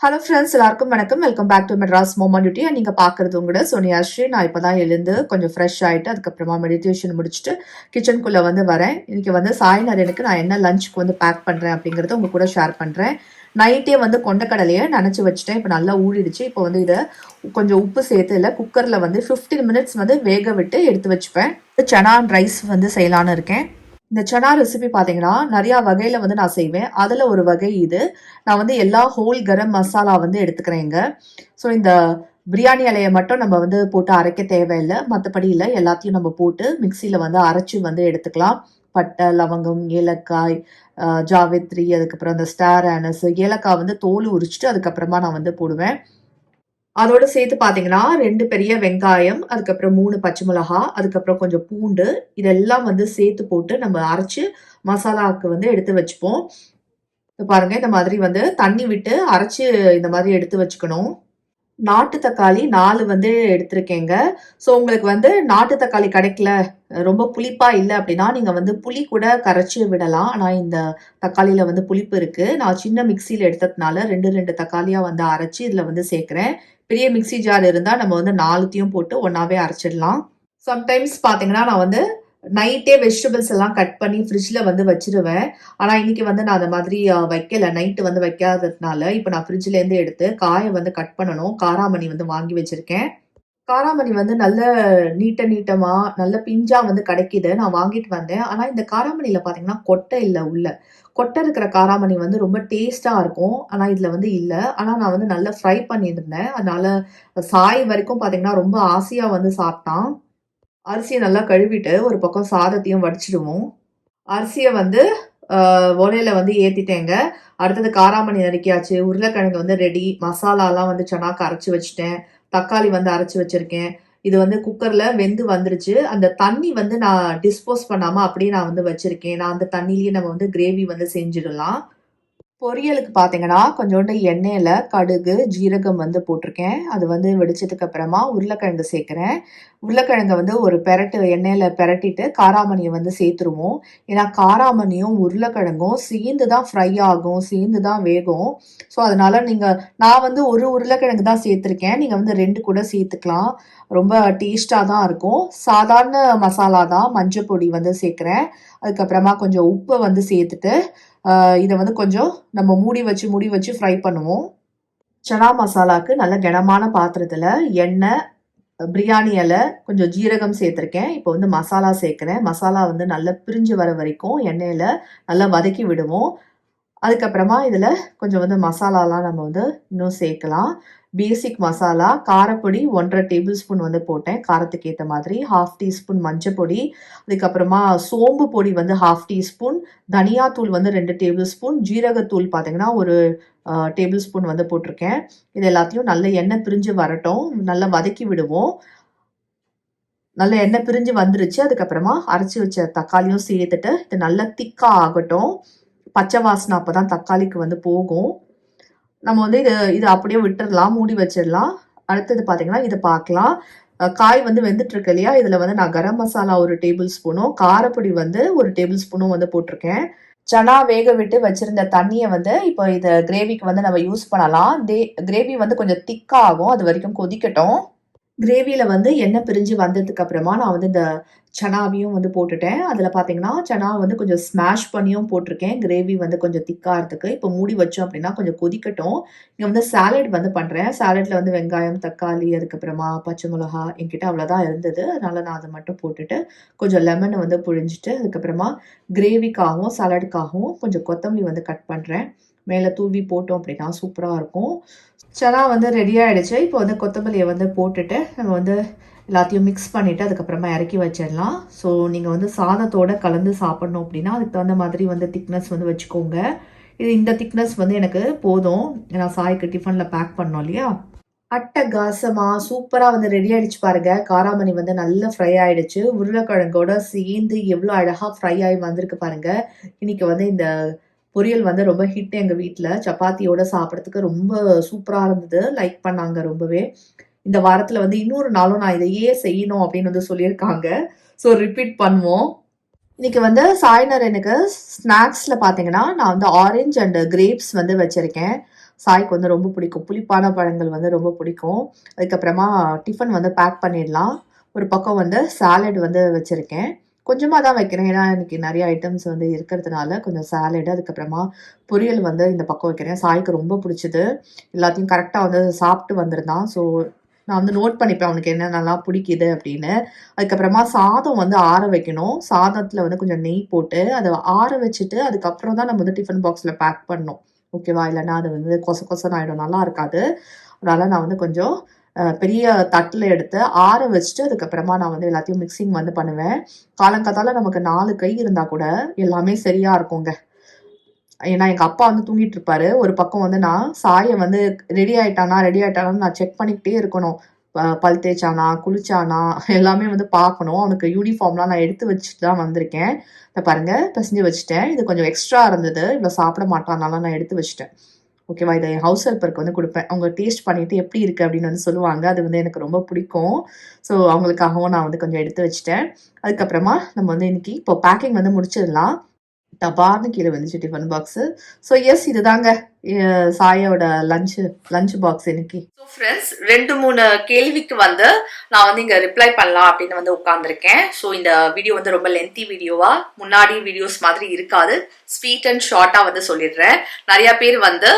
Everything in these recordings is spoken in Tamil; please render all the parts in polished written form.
ஹலோ ஃப்ரெண்ட்ஸ், எல்லாருக்கும் வணக்கம். வெல்கம் பேக் டு மெட்ராஸ் மோமாடிட்டி. நீங்க பார்க்குறது உங்களோட சோனியாஸ்ரீ. நான் இப்போ தான் எழுந்து கொஞ்சம் ஃப்ரெஷ் ஆகிட்டு அதுக்கப்புறமா மெடிடேஷன் முடிச்சுட்டு கிச்சனுக்குள்ளே வரேன். இன்னைக்கு சாய்னரனுக்கு நான் என்ன லஞ்சுக்கு பேக் பண்ணுறேன் அப்படிங்கிறத உங்க கூட ஷேர் பண்ணுறேன். நைட்டே கொண்டக்கடலையை நனைச்சி வச்சுட்டேன். இப்போ நல்லா ஊறிடுச்சு. இப்போ இதை கொஞ்சம் உப்பு சேர்த்து இல்லை குக்கரில் 15 மினிட்ஸ் வேக விட்டு எடுத்து வச்சுப்பேன். சனா ரைஸ் செய்யலான்னு இருக்கேன். இந்த சனா ரெசிபி பார்த்தீங்கன்னா நிறையா வகையில் நான் செய்வேன். அதில் ஒரு வகை இது. நான் எல்லா ஹோல் கரம் மசாலா எடுத்துக்கிறேங்க. ஸோ இந்த பிரியாணி இலையை மட்டும் நம்ம போட்டு அரைக்க தேவையில்லை. மற்றபடி இல்லை, எல்லாத்தையும் நம்ம போட்டு மிக்சியில் அரைச்சி எடுத்துக்கலாம். பட்டை, லவங்கம், ஏலக்காய், ஜாவித்ரி, அதுக்கப்புறம் அந்த ஸ்டார் ஆனஸ், ஏலக்காய் தோல் உரிச்சிட்டு அதுக்கப்புறமா நான் போடுவேன். அதோட சேர்த்து பார்த்தீங்கன்னா 2 பெரிய வெங்காயம், அதுக்கப்புறம் 3 பச்சை மிளகா, அதுக்கப்புறம் கொஞ்சம் பூண்டு, இதெல்லாம் சேர்த்து போட்டு நம்ம அரைச்சு மசாலாவுக்கு எடுத்து வச்சுப்போம். பாருங்க, இந்த மாதிரி தண்ணி விட்டு அரைச்சு இந்த மாதிரி எடுத்து வச்சுக்கணும். நாட்டு தக்காளி 4 எடுத்திருக்கேங்க. ஸோ உங்களுக்கு நாட்டு தக்காளி கிடைக்கல, ரொம்ப புளிப்பா இல்லை அப்படின்னா நீங்க புளி கூட கரைச்சி விடலாம். ஆனால் இந்த தக்காளியில புளிப்பு இருக்கு. நான் சின்ன மிக்சியில எடுத்ததுனால 2 தக்காளியா அரைச்சி இதுல சேர்க்கிறேன். பெரிய மிக்சி ஜார் இருந்தா நம்ம 4த்தையும் போட்டு ஒன்னாவே அரைச்சிடலாம். சம்டைம்ஸ் பாத்தீங்கன்னா நான் நைட்டே வெஜிடபிள்ஸ் எல்லாம் கட் பண்ணி ஃப்ரிட்ஜில் வச்சிருவேன். ஆனால் இன்னைக்கு நான் அந்த மாதிரி வைக்கல. நைட்டு வைக்காததுனால இப்போ நான் ஃப்ரிட்ஜ்லேருந்து எடுத்து காயை கட் பண்ணணும். காராமணி வாங்கி வச்சிருக்கேன். காராமணி நல்ல நீட்டமா நல்ல பிஞ்சா கிடைக்குது. நான் வாங்கிட்டு வந்தேன். ஆனா இந்த காராமணியில பாத்தீங்கன்னா கொட்டை இல்ல உள்ள. கொட்டை இருக்கிற காராமணி ரொம்ப டேஸ்டா இருக்கும். ஆனா இதுல இல்ல. ஆனா நான் நல்லா ஃப்ரை பண்ணியிருந்தேன். அதனால சாய் வரைக்கும் பாத்தீங்கன்னா ரொம்ப ஆசையா சாப்பிட்டான். அரிசியை நல்லா கழுவிட்டு ஒரு பக்கம் சாதத்தையும் வடிச்சிடுவோம். அரிசியை ஒலையில ஏத்திட்டேங்க. அடுத்தது காராமணி நறுக்கியாச்சு. உருளைக்கிழங்கு ரெடி. மசாலாலாம் சனாக்கு அரைச்சு வச்சுட்டேன். தக்காளி அரைச்சு வச்சிருக்கேன். இது குக்கர்ல வெந்து வந்துருச்சு. அந்த தண்ணி நான் டிஸ்போஸ் பண்ணாம அப்படியே நான் வச்சிருக்கேன். நான் அந்த தண்ணியிலேயே நம்ம கிரேவி செஞ்சிடலாம். பொரியலுக்கு பார்த்தீங்கன்னா கொஞ்சோண்டு எண்ணெயில் கடுகு, ஜீரகம் போட்டிருக்கேன். அது வெடிச்சதுக்கு அப்புறமா உருளைக்கிழங்கு சேர்க்குறேன். உருளைக்கிழங்கை ஒரு பெரட்டு எண்ணெயில் பெரட்டிட்டு காராமணியை சேர்த்துருவோம். ஏன்னா காராமணியும் உருளைக்கிழங்கும் சேர்ந்து தான் ஃப்ரை ஆகும், சேர்ந்து தான் வேகும். ஸோ அதனால நான் ஒரு உருளைக்கிழங்கு தான் சேர்த்துருக்கேன். நீங்கள் 2 கூட சேர்த்துக்கலாம். ரொம்ப டேஸ்டாக தான் இருக்கும். சாதாரண மசாலா தான். மஞ்சள் பொடி சேர்க்குறேன். அதுக்கப்புறமா கொஞ்சம் உப்பை சேர்த்துட்டு இதை கொஞ்சம் நம்ம மூடி வச்சு ஃப்ரை பண்ணுவோம். சனா மசாலாவுக்கு நல்ல கனமான பாத்திரத்தில் எண்ணெய், பிரியாணி இலை, கொஞ்சம் ஜீரகம் சேர்த்துருக்கேன். இப்போ மசாலா சேர்க்குறேன். மசாலா நல்லா பிரிஞ்சு வர வரைக்கும் எண்ணெயில் நல்லா வதக்கி விடுவோம். அதுக்கப்புறமா இதில் கொஞ்சம் மசாலாலாம் நம்ம இன்னும் சேர்க்கலாம். பேசிக் மசாலா காரப்பொடி 1.5 டேபிள் ஸ்பூன் போட்டேன். காரத்துக்கு ஏற்ற மாதிரி 1/2 டீஸ்பூன் மஞ்சள் பொடி, அதுக்கப்புறமா சோம்பு பொடி 1/2 டீஸ்பூன், தனியாத்தூள் 2 டேபிள் ஸ்பூன், ஜீரகத்தூள் பார்த்தீங்கன்னா ஒரு டேபிள் ஸ்பூன் போட்டிருக்கேன். இது எல்லாத்தையும் நல்ல எண்ணெய் பிரிஞ்சு வரட்டும். நல்லா வதக்கி விடுவோம். நல்ல எண்ணெய் பிரிஞ்சு வந்துருச்சு. அதுக்கப்புறமா அரைச்சி வச்ச தக்காளியும் சேர்த்துட்டு இது நல்லா திக்கா ஆகட்டும். பச்சை வாசனை அப்பதான் தக்காளிக்கு போகும். நம்ம இது அப்படியே விட்டுடலாம், மூடி வச்சிடலாம். அடுத்தது பார்த்தீங்கன்னா இதை பார்க்கலாம். காய் வெந்துட்டு இருக்கு இல்லையா, இதில் நான் கரம் மசாலா 1 டேபிள் ஸ்பூனும், காரப்பொடி 1 டேபிள் ஸ்பூனும் போட்டிருக்கேன். சனா வேக விட்டு வச்சிருந்த தண்ணியை இப்போ இதை கிரேவிக்கு நம்ம யூஸ் பண்ணலாம். கிரேவி கொஞ்சம் திக்கா ஆகும். அது வரைக்கும் கொதிக்கட்டும். கிரேவியில் எண்ணெய் பிரிஞ்சு வந்ததுக்கு அப்புறமா நான் இந்த சனாவையும் போட்டுட்டேன். அதில் பார்த்தீங்கன்னா சனாவை கொஞ்சம் ஸ்மாஷ் பண்ணியும் போட்டிருக்கேன். கிரேவி கொஞ்சம் திக்காகிறதுக்கு. இப்போ மூடி வச்சோம் அப்படின்னா கொஞ்சம் கொதிக்கட்டும். இங்கே சாலட் பண்ணுறேன். சாலட்டில் வெங்காயம், தக்காளி, அதுக்கப்புறமா பச்சை மிளகா என்கிட்ட அவ்வளோதான் இருந்தது. அதனால நான் அதை மட்டும் போட்டுட்டு கொஞ்சம் லெமனை புழிஞ்சிட்டு அதுக்கப்புறமா கிரேவிக்காகவும் சாலடுக்காகவும் கொஞ்சம் கொத்தமல்லி கட் பண்ணுறேன். மேலே தூவி போட்டோம் அப்படின்னா சூப்பராக இருக்கும். சனா ரெடி ஆகிடுச்சு. இப்போ கொத்தமல்லியை போட்டுட்டு நம்ம எல்லாத்தையும் மிக்ஸ் பண்ணிவிட்டு அதுக்கப்புறமா இறக்கி வச்சிடலாம். ஸோ நீங்கள் சாதத்தோடு கலந்து சாப்பிட்ணும் அப்படின்னா அதுக்கு தகுந்த மாதிரி திக்னஸ் வச்சுக்கோங்க. இந்த திக்னஸ் எனக்கு போதும். நான் சாய்க்கு டிஃபனில் பேக் பண்ணோம் இல்லையா. அட்டகாசமாக சூப்பராக ரெடி ஆகிடுச்சு பாருங்க. காராமணி நல்லா ஃப்ரை ஆகிடுச்சு. உருளைக்கிழங்கோட சேர்ந்து எவ்வளோ அழகாக ஃப்ரை ஆகி வந்திருக்கு பாருங்கள். இன்னைக்கு இந்த பொரியல் ரொம்ப ஹிட் எங்கள் வீட்டில். சப்பாத்தியோட சாப்பிட்றதுக்கு ரொம்ப சூப்பராக இருந்தது. லைக் பண்ணாங்க ரொம்பவே. இந்த வாரத்தில் இன்னொரு நாளும் நான் இதையே செய்யணும் அப்படின்னு சொல்லியிருக்காங்க. ஸோ ரிப்பீட் பண்ணுவோம். இன்னைக்கு சாய்னர் எனக்கு ஸ்நாக்ஸில் பார்த்தீங்கன்னா நான் ஆரஞ்சு அண்ட் கிரேப்ஸ் வச்சுருக்கேன். சாய்க்கு வந்து ரொம்ப பிடிக்கும். புளிப்பான பழங்கள் வந்து ரொம்ப பிடிக்கும். அதுக்கப்புறமா டிஃபன் வந்து பேக் பண்ணிடலாம். ஒரு பக்கம் வந்து சாலட் வந்து வச்சுருக்கேன். கொஞ்சமா தான் வைக்கிறேன். ஏன்னா, இன்னைக்கு நெறைய ஐட்டம்ஸ் வந்து இருக்கிறதுனால கொஞ்சம் சாலடு, அதுக்கப்புறமா பொரியல் வந்து இந்த பக்கம் வைக்கிறேன். சாய்க்கு ரொம்ப பிடிச்சது. எல்லாத்தையும் கரெக்ட்டா வந்து சாப்பிட்டு வந்திருந்தான். ஸோ, நான் வந்து நோட் பண்ணிப்பேன் அவனுக்கு என்னென்னலாம் பிடிக்குது அப்படின்னு. அதுக்கப்புறமா சாதம் வந்து ஆற வைக்கணும். சாதத்தில வந்து கொஞ்சம் நெய் போட்டு, அத ஆற வச்சுட்டு, அதுக்கப்புறம் தான் நம்ம வந்து டிஃபன் பாக்ஸ்ல பேக் பண்ணணும். ஓகேவா? இல்லன்னா அது வந்து கொச கொசன்னு ஆயிடும். நல்லா இருக்காது. அதனால நான் வந்து கொஞ்சம் பெரிய தட்டுல எடுத்து ஆற வச்சுட்டு, அதுக்கப்புறமா நான் வந்து எல்லாத்தையும் மிக்ஸிங் வந்து பண்ணுவேன். காலங்காத்தால நமக்கு 4 கை இருந்தா கூட எல்லாமே சரியா இருக்குங்க. ஏன்னா, எங்க அப்பா வந்து தூங்கிட்டு இருப்பாரு. ஒரு பக்கம் வந்து நான் சாய வந்து ரெடி ஆயிட்டானா, ரெடி ஆயிட்டானான்னு நான் செக் பண்ணிக்கிட்டே இருக்கணும். பல் தேய்ச்சானா, குளிச்சானா எல்லாமே வந்து பார்க்கணும். அவனுக்கு யூனிஃபார்ம்லாம் நான் எடுத்து வச்சுட்டு தான் வந்திருக்கேன். இத பாருங்க பெசஞ்சு வச்சுட்டேன். இது கொஞ்சம் எக்ஸ்ட்ரா இருந்தது. இவ சாப்பிட மாட்டா. அதனால நான் எடுத்து வச்சுட்டேன். ஓகேவா? இத என் ஹவுஸ் ஹெல்ப்பருக்கு வந்து குடுப்பேன். அவங்க டேஸ்ட் பண்ணிட்டு எப்படி இருக்கு அப்படின்னு வந்து சொல்லுவாங்க. அது வந்து எனக்கு ரொம்ப பிடிக்கும். ஸோ, அவங்களுக்காகவும் நான் வந்து கொஞ்சம் எடுத்து வச்சுட்டேன். அதுக்கப்புறமா நம்ம வந்து இன்னைக்கு இப்போ பேக்கிங் வந்து முடிச்சிடலாம். டபார்ன்னு கீழ விழுந்துச்சு டிஃபன் பாக்ஸு. ஸோ எஸ் இதுதாங்க சாயோட லஞ்ச் பாக்ஸ் இன்னைக்கு. ஸோ ஃப்ரெண்ட்ஸ் 2, 3 கேள்விக்கு வந்து நான் வந்து இங்க ரிப்ளை பண்ணலாம் அப்படின்னு வந்து உட்கார்ந்துருக்கேன். ஸோ இந்த வீடியோ வந்து ரொம்ப லென்த்தி வீடியோவா முன்னாடி வீடியோஸ் மாதிரி இருக்காது. ஸ்வீட் அண்ட் ஷார்ட்டா வந்து சொல்லிடுறேன். நிறைய பேர் வந்து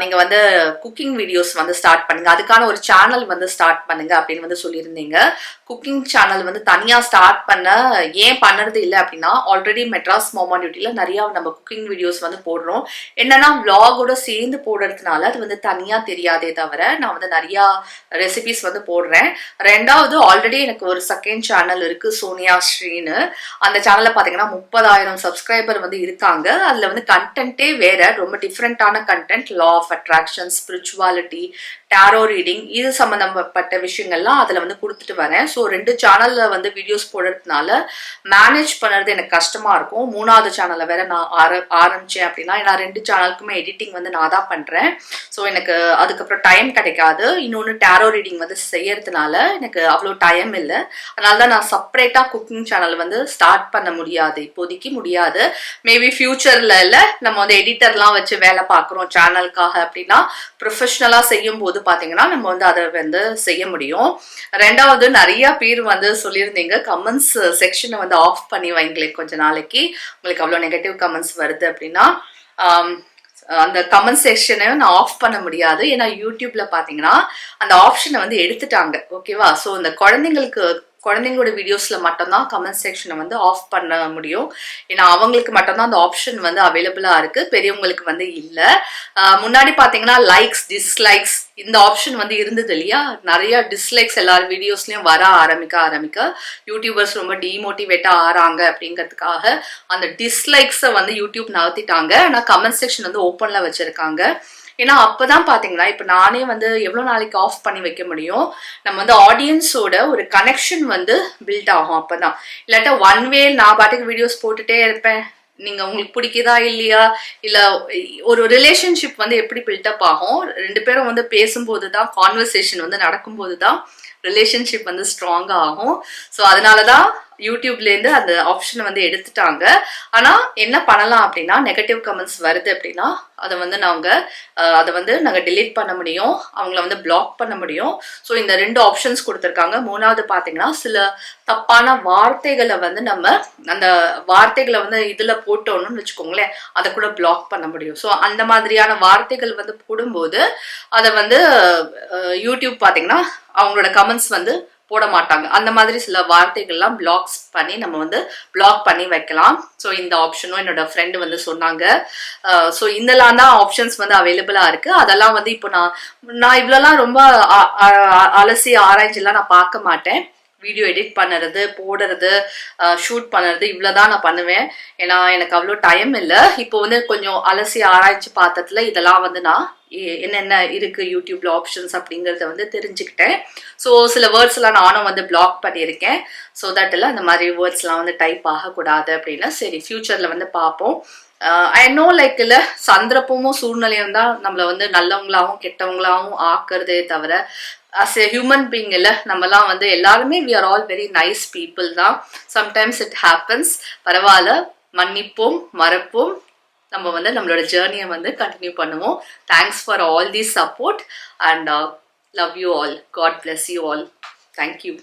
நீங்க வந்து குக்கிங் வீடியோஸ் வந்து ஸ்டார்ட் பண்ணுங்க, அதுக்கான ஒரு சேனல் வந்து ஸ்டார்ட் பண்ணுங்க அப்படின்னு வந்து சொல்லியிருந்தீங்க. குக்கிங் சேனல் வந்து தனியா ஸ்டார்ட் பண்ண ஏன் பண்ணுறது இல்லை அப்படின்னா, ஆல்ரெடி மெட்ராஸ் மோமா டியூட்டில நிறைய நம்ம குக்கிங் வீடியோஸ் வந்து போடுறோம். என்னன்னா விளாகோட சேர்ந்து போடுறதுனால அது வந்து தனியா தெரியாதே தவிர நான் வந்து நிறைய ரெசிபிஸ் வந்து போடுறேன். ரெண்டாவது ஆல்ரெடி எனக்கு ஒரு செகண்ட் சேனல் இருக்கு, சோனியா ஸ்ரீன்னு. அந்த சேனல்ல பாத்தீங்கன்னா 30,000 சப்ஸ்கிரைபர் வந்து இருக்காங்க. அதுல வந்து கண்டென்ட்டே வேற, ரொம்ப டிஃப்ரெண்டான content, law of attraction, spirituality, tarot reading, இது சம்பந்தப்பட்ட விஷயங்கள்லாம் அதுல வந்து கொடுத்துட்டு வரேன். ஸோ 2 சேனல்ல வந்து வீடியோஸ் போடுறதுனால மேனேஜ் பண்ணுறது எனக்கு கஷ்டமா இருக்கும். 3வது சேனல்ல வேற நான் ஆரம்பிச்சேன் அப்படின்னா, நான் 2 சேனலுக்குமே எடிட்டிங் வந்து நான் தான் பண்றேன். ஸோ எனக்கு அதுக்கப்புறம் டைம் கிடைக்காது. இன்னொன்று டாரோ ரீடிங் வந்து செய்யறதுனால எனக்கு அவ்வளோ டைம் இல்லை. அதனால தான் நான் செப்பரேட்டா குக்கிங் சேனல் வந்து ஸ்டார்ட் பண்ண முடியாது, இப்போதைக்கு முடியாது. மேபி ஃபியூச்சர்ல இல்லை, நம்ம வந்து எடிட்டர்லாம் வச்சு வேலை பார்க்குறோம் சேனலுக்காக அப்படின்னா, ப்ரொஃபஷனலா செய்யும் போது பாத்தீங்கன்னா நம்ம வந்து அதை வந்து செய்ய முடியும். ரெண்டாவது நிறைய பேர் வந்து சொல்லியிருந்தீங்க கமெண்ட்ஸ் செக்ஷனை வந்து ஆஃப் பண்ணி வைங்களேன் கொஞ்ச நாளைக்கு, உங்களுக்கு அவ்வளோ நெகட்டிவ் கமெண்ட்ஸ் வருது அப்படின்னா. அந்த கமெண்ட் செக்ஷனை நான் ஆஃப் பண்ண முடியாது. ஏன்னா யூடியூப்ல பாத்தீங்கன்னா அந்த ஆப்ஷனை வந்து எடுத்துட்டாங்க. ஓகேவா? ஸோ இந்த குழந்தைங்களோட வீடியோஸ்ல மட்டும்தான் கமெண்ட் செக்ஷனை வந்து ஆஃப் பண்ண முடியும். ஏன்னா அவங்களுக்கு மட்டும்தான் அந்த ஆப்ஷன் வந்து அவைலபிளா இருக்கு, பெரியவங்களுக்கு வந்து இல்லை. முன்னாடி பாத்தீங்கன்னா லைக்ஸ், டிஸ்லைக்ஸ் இந்த ஆப்ஷன் வந்து இருந்தது இல்லையா? நிறைய டிஸ்லைக்ஸ் எல்லாரும் வீடியோஸ்லயும் வர ஆரம்பிக்க யூடியூபர்ஸ் ரொம்ப டிமோட்டிவேட்டா ஆறாங்க அப்படிங்கிறதுக்காக அந்த டிஸ்லைக்ஸை வந்து யூடியூப் நகர்த்திட்டாங்க. ஆனா கமெண்ட் செக்ஷன் வந்து ஓப்பன்ல வச்சிருக்காங்க. ஏன்னா அப்பதான் பாத்தீங்கன்னா இப்ப நானே வந்து எவ்வளவு நாளைக்கு ஆஃப் பண்ணி வைக்க முடியும்? நம்ம வந்து ஆடியன்ஸோட ஒரு கனெக்ஷன் வந்து பில்ட் ஆகும் அப்பதான். இல்லாட்டா ஒன் வே நான் பாட்டுக்கு வீடியோஸ் போட்டுட்டே இருப்பேன், நீங்க உங்களுக்கு பிடிக்குதா இல்லையா, இல்ல ஒரு ரிலேஷன்ஷிப் வந்து எப்படி பில்டப் ஆகும்? 2 பேரும் வந்து பேசும்போதுதான், கான்வர்சேஷன் வந்து நடக்கும்போதுதான் ரிலேஷன்ஷிப் வந்து ஸ்ட்ராங்கா ஆகும். ஸோ அதனாலதான் யூடியூப்லேருந்து அந்த ஆப்ஷனை வந்து எடுத்துட்டாங்க. ஆனால் என்ன பண்ணலாம் அப்படின்னா, நெகட்டிவ் கமெண்ட்ஸ் வருது அப்படின்னா அதை வந்து நாங்கள் டிலீட் பண்ண முடியும், அவங்கள வந்து பிளாக் பண்ண முடியும். ஸோ இந்த 2 ஆப்ஷன்ஸ் கொடுத்துருக்காங்க. 3வது பார்த்தீங்கன்னா சில தப்பான வார்த்தைகளை வந்து நம்ம அந்த வார்த்தைகளை வந்து இதில் போட்டோம்னு வச்சுக்கோங்களேன், அதை கூட பிளாக் பண்ண முடியும். ஸோ அந்த மாதிரியான வார்த்தைகள் வந்து போடும்போது அதை வந்து யூடியூப் பார்த்தீங்கன்னா அவங்களோட கமெண்ட்ஸ் வந்து போட மாட்டாங்க. அந்த மாதிரி சில வார்த்தைகள்லாம் பிளாக்ஸ் பண்ணி நம்ம வந்து பிளாக் பண்ணி வைக்கலாம். ஸோ இந்த ஆப்ஷனும் என்னோட ஃப்ரெண்டு வந்து சொன்னாங்க. ஸோ இதெல்லாம் தான் ஆப்ஷன்ஸ் வந்து அவைலபிளா இருக்கு. அதெல்லாம் வந்து இப்போ நான் இவ்வளோலாம் ரொம்ப அலசி ஆராய்ச்சிலாம் நான் பார்க்க மாட்டேன். வீடியோ எடிட் பண்ணுறது, போடுறது, ஷூட் பண்ணுறது இவ்வளோதான் நான் பண்ணுவேன். ஏன்னா எனக்கு அவ்வளோ டைம் இல்லை. இப்போ வந்து கொஞ்சம் அலசி ஆராய்ச்சி பார்த்ததுல இதெல்லாம் வந்து நான் என்னென்ன இருக்கு யூடியூப்ல ஆப்ஷன்ஸ் அப்படிங்கறத வந்து தெரிஞ்சுக்கிட்டேன். ஸோ சில வேர்ட்ஸ் எல்லாம் நானும் வந்து பிளாக் பண்ணியிருக்கேன். ஸோ தட் எல்லாம் இந்த மாதிரி வேர்ட்ஸ் எல்லாம் வந்து டைப் ஆகக்கூடாது அப்படின்னா சரி ஃபியூச்சர்ல வந்து பார்ப்போம். ஐ நோ லைக் இல்லை, சந்தர்ப்பமும் சூழ்நிலையும் தான் நம்மளை வந்து நல்லவங்களாகவும் கெட்டவங்களாகவும் ஆக்குறதே தவிர அஸ் எ ஹியூமன் பீயிங் இல்லை, நம்மலாம் வந்து எல்லாருமே we are all very nice people தான். சம்டைம்ஸ் இட் ஹேப்பன்ஸ், பரவாயில்ல, மன்னிப்போம், மறப்போம், நம்ம வந்து நம்மளோட ஜேர்னியை வந்து கண்டினியூ பண்ணுவோம். Thanks for all the support and love you all. God bless you all. Thank you.